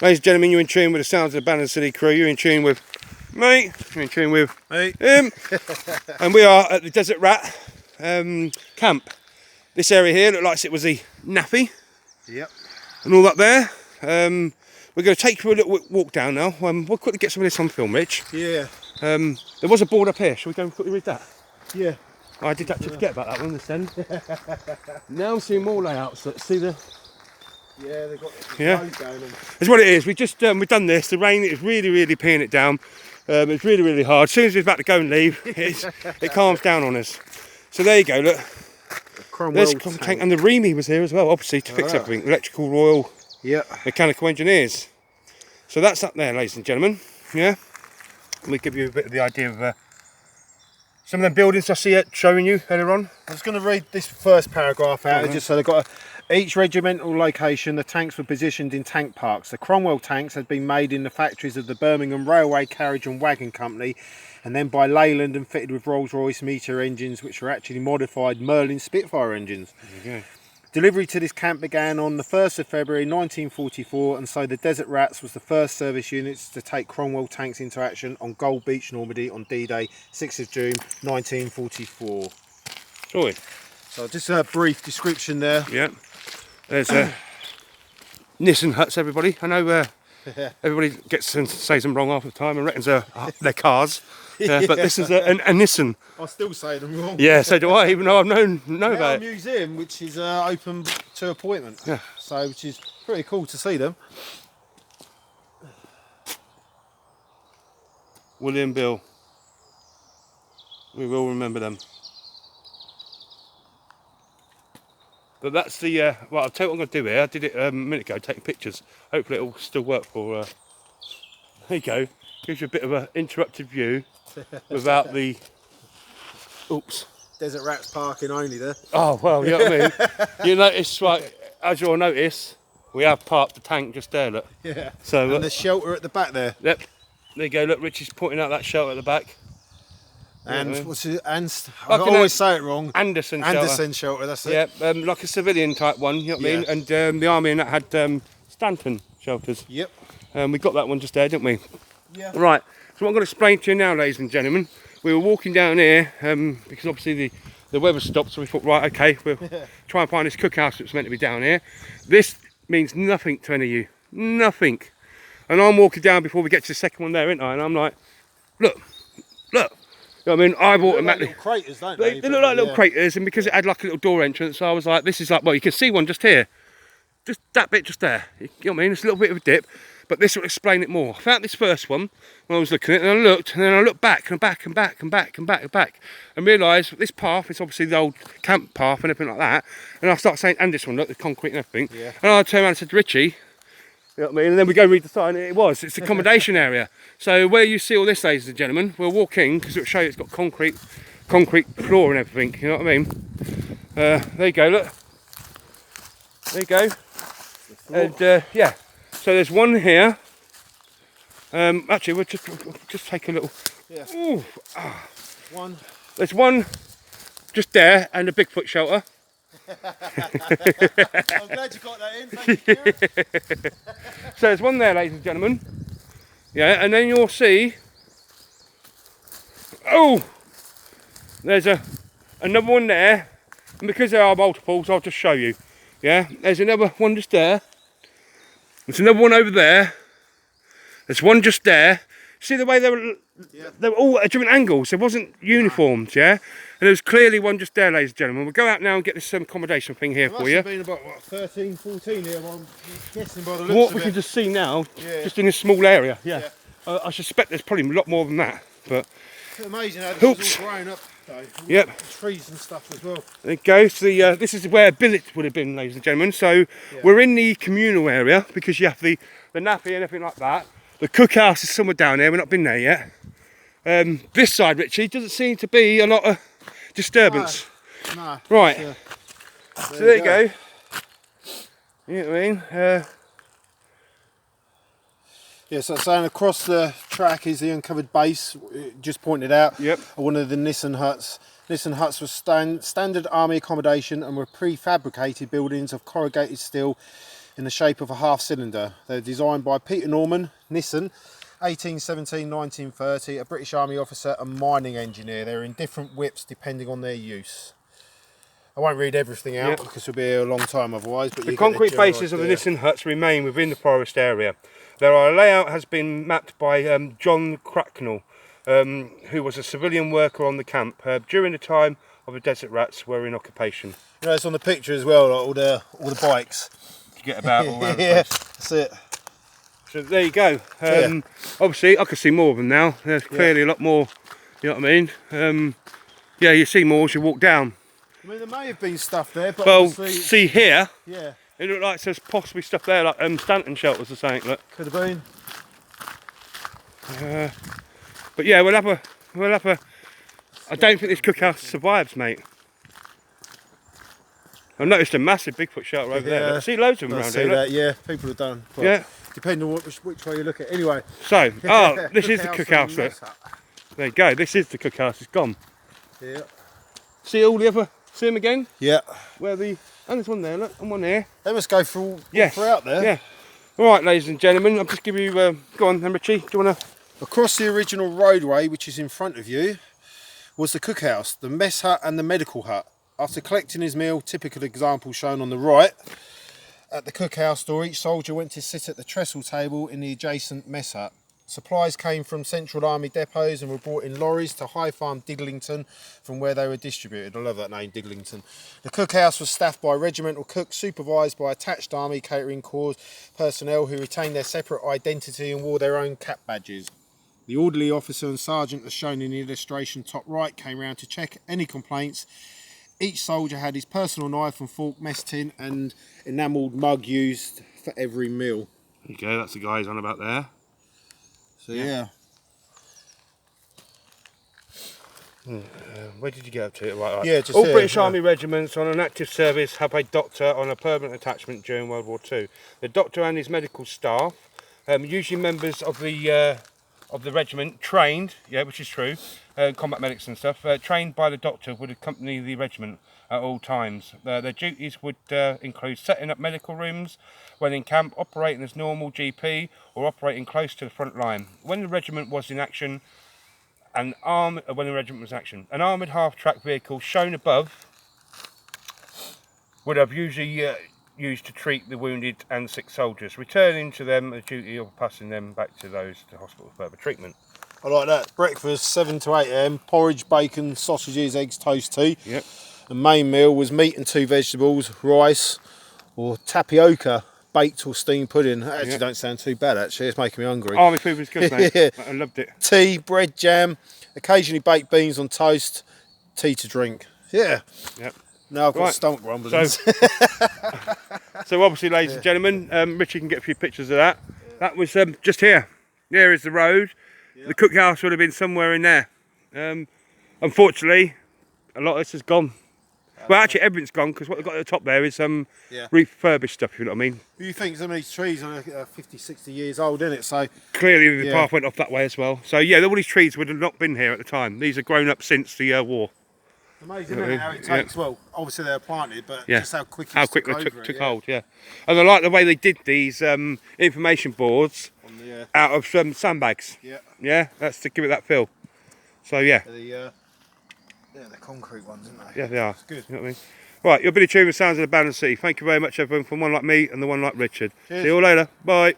Ladies and gentlemen, you're in tune with the sounds of the Abandoned City crew. You're in tune with me. You're in tune with him. And we are at the Desert Rat camp. This area here looked like it was the Nappy. Yep. And all that there. We're going to take you a little walk down now. We'll quickly get some of this on film, Rich. Yeah. There was a board up here. Shall we go and quickly read that? Yeah. I did actually forget about that one this end. Now I'm seeing more layouts. Let's see the... Yeah, they've got the road going on. That's what it is. We've done this. The rain is really peeing it down. It's really hard. As soon as we're about to go and leave, it calms down on us. So there you go, look. Cromwell There's a tank. And the Remy was here as well, obviously, to fix everything. Electrical Royal Mechanical Engineers. So that's up there, ladies and gentlemen. Yeah. We'll give you a bit of the idea of some of them buildings I see it showing you earlier on. I was going to read this first paragraph out, just so they've got each regimental location, the tanks were positioned in tank parks. The Cromwell tanks had been made in the factories of the Birmingham Railway Carriage and Wagon Company, and then by Leyland and fitted with Rolls-Royce Meteor engines, which were actually modified Merlin Spitfire engines. There you go. Delivery to this camp began on the 1st of February 1944, and so the Desert Rats was the first service units to take Cromwell tanks into action on Gold Beach, Normandy on D-Day, 6th of June 1944. Sorry. So just a brief description there. Yeah. There's Nissan Huts, everybody. I know everybody gets and says them wrong half the time and reckons they're cars. But this is a Nissan. I still say them wrong. Yeah, so do I, even though I've know about it. Museum, which is open to appointment. Yeah. So, which is pretty cool to see them. William Bill. We will remember them. But that's the, well, I'll tell you what I'm going to do here. I did it a minute ago, taking pictures. Hopefully it'll still work for, there you go. Gives you a bit of an interrupted view without the, oops. Desert Rats parking only there. Oh, well, you know what I mean? You notice, right, as you'll notice, we have parked the tank just there, look. Yeah. So, and the shelter at the back there. Yep. There you go, look, Richie's pointing out that shelter at the back. And what's it? I always say it wrong. Anderson shelter, that's it. Yeah, like a civilian type one, you know what I mean? And the army and that had Stanton shelters. Yep. We got that one just there, didn't we? Yeah. Right, so what I'm going to explain to you now, ladies and gentlemen, we were walking down here because obviously the weather stopped, so we thought, right, okay, we'll try and find this cookhouse that's meant to be down here. This means nothing to any of you, nothing. And I'm walking down before we get to the second one there, ain't I? And I'm like, look. You know what I mean? I've automatically... Like little craters, don't they? They look like little craters, and because it had like a little door entrance, I was like, this is like, well, you can see one just here. Just that bit just there. You know what I mean? It's a little bit of a dip, but this will explain it more. I found this first one when I was looking at it, and I looked, and then I looked back and back and back and back and back and back, and realised this path is obviously the old camp path and everything like that. And I started saying, and this one, look, the concrete and everything. Yeah. And I turned around and said to Richie, you know what I mean? And then we go read the sign, and it's the accommodation area. So where you see all this, ladies and gentlemen, we'll walk in because it'll show you it's got concrete floor and everything, you know what I mean? There you go, look. There you go. And yeah, so there's one here. Actually, we'll just take a little. Yeah. Ooh, One. There's one just there, and a Bigfoot shelter. I'm glad you got that in, thank you. So there's one there, ladies and gentlemen. Yeah, and then you'll see, there's another one there, and because there are multiples, I'll just show you. Yeah, there's another one just there. There's another one over there. There's one just there. See the way they were all at different angles. There wasn't uniforms, yeah? And there was clearly one just there, ladies and gentlemen. We'll go out now and get this accommodation thing here for you. Must have been about, what, 13, 14 here, I'm guessing by the looks What of we it. can just see now, just in a small area, I suspect there's probably a lot more than that, but... It's amazing how this is all growing up, though. Yep. Trees and stuff as well. There it goes. This is where billet would have been, ladies and gentlemen. So we're in the communal area because you have the nappy and everything like that. The cookhouse is somewhere down there. We've not been there yet. This side, Richie, doesn't seem to be a lot of disturbance. No. Right. So there you go. You know what I mean? Yeah, so saying across the track is the uncovered base, just pointed out. Yep. One of the Nissan Huts. Nissan Huts were standard army accommodation and were prefabricated buildings of corrugated steel in the shape of a half cylinder. They're designed by Peter Norman, Nissan, 1817-1930, a British Army officer and mining engineer. They're in different whips depending on their use. I won't read everything out because we'll be here a long time otherwise. But the concrete bases of the Nissan Huts remain within the forest area. Their layout has been mapped by John Cracknell, who was a civilian worker on the camp during the time of the desert rats were in occupation. You know, it's on the picture as well, like all the bikes. To get about all around the yeah, place. that's it. So there you go. Obviously, I can see more of them now. There's clearly a lot more. You know what I mean? Yeah, you see more as you walk down. I mean, there may have been stuff there, but well, obviously... see here. Yeah. It looked like there's possibly stuff there, like Stanton shelters or something. Look. Could have been. But yeah, we'll have a. I don't think this cookhouse survives, mate. I've noticed a massive Bigfoot shelter over there. I see loads of them around here. That, yeah, people have done. Well, yeah. Depending on which way you look at it. Anyway. So, this is the cookhouse. There you go. This is the cookhouse. It's gone. Yeah. See all the other. See them again? Yeah. Where the. And there's one there. Look, and one here. They must go through out there. Yeah. All right, ladies and gentlemen. I'll just give you. Go on, then, Richie. Do you want to? Across the original roadway, which is in front of you, was the cookhouse, the mess hut and the medical hut. After collecting his meal, typical example shown on the right, at the cookhouse door, each soldier went to sit at the trestle table in the adjacent mess hut. Supplies came from Central Army depots and were brought in lorries to High Farm Diglington, from where they were distributed. I love that name, Diglington. The cookhouse was staffed by regimental cooks, supervised by attached Army catering corps personnel who retained their separate identity and wore their own cap badges. The orderly officer and sergeant, as shown in the illustration top right, came round to check any complaints. Each soldier had his personal knife and fork, mess tin and enamelled mug used for every meal. There you go, that's the guy he's on about there. So yeah. Where did you get up to? Right. Yeah, just all here, British Army regiments on an active service have a doctor on a permanent attachment during World War II. The doctor and his medical staff, usually members of the regiment, trained, which is true, combat medics and stuff, trained by the doctor, would accompany the regiment at all times. Their duties would include setting up medical rooms when in camp, operating as normal GP, or operating close to the front line. When the regiment was in action, an armoured half-track vehicle shown above would have usually used to treat the wounded and sick soldiers, returning to them the duty of passing them back to those to hospital for further treatment. I like that. Breakfast 7 to 8 am, porridge, bacon, sausages, eggs, toast, tea. Yep. The main meal was meat and 2 vegetables, rice or tapioca, baked or steamed pudding. That actually don't sound too bad actually, it's making me hungry. Army food was good, mate. Yeah. I loved it. Tea, bread, jam, occasionally baked beans on toast, tea to drink. Yeah. Yep. Now I've got stomach rumblings. So obviously, ladies and gentlemen, Richie can get a few pictures of that. That was just here. There is the road. Yep. The cookhouse would have been somewhere in there. Unfortunately, a lot of this is gone. Well, actually, everything's gone because what they've got at the top there is refurbished stuff, if you know what I mean. You think some of these trees are 50, 60 years old, isn't it? So clearly the path went off that way as well. So yeah, all these trees would have not been here at the time. These are grown up since the war. Amazing, isn't it, how it takes, well, obviously they were planted, but just how quick they took hold, And I like the way they did these information boards out of some sandbags. Yeah, that's to give it that feel. So yeah. The concrete ones, aren't they? Yeah, they are. It's good. You know what I mean? Right, your Billy Tune with Sounds of the Abandoned City. Thank you very much, everyone, from one like me and the one like Richard. Cheers. See you all later. Bye.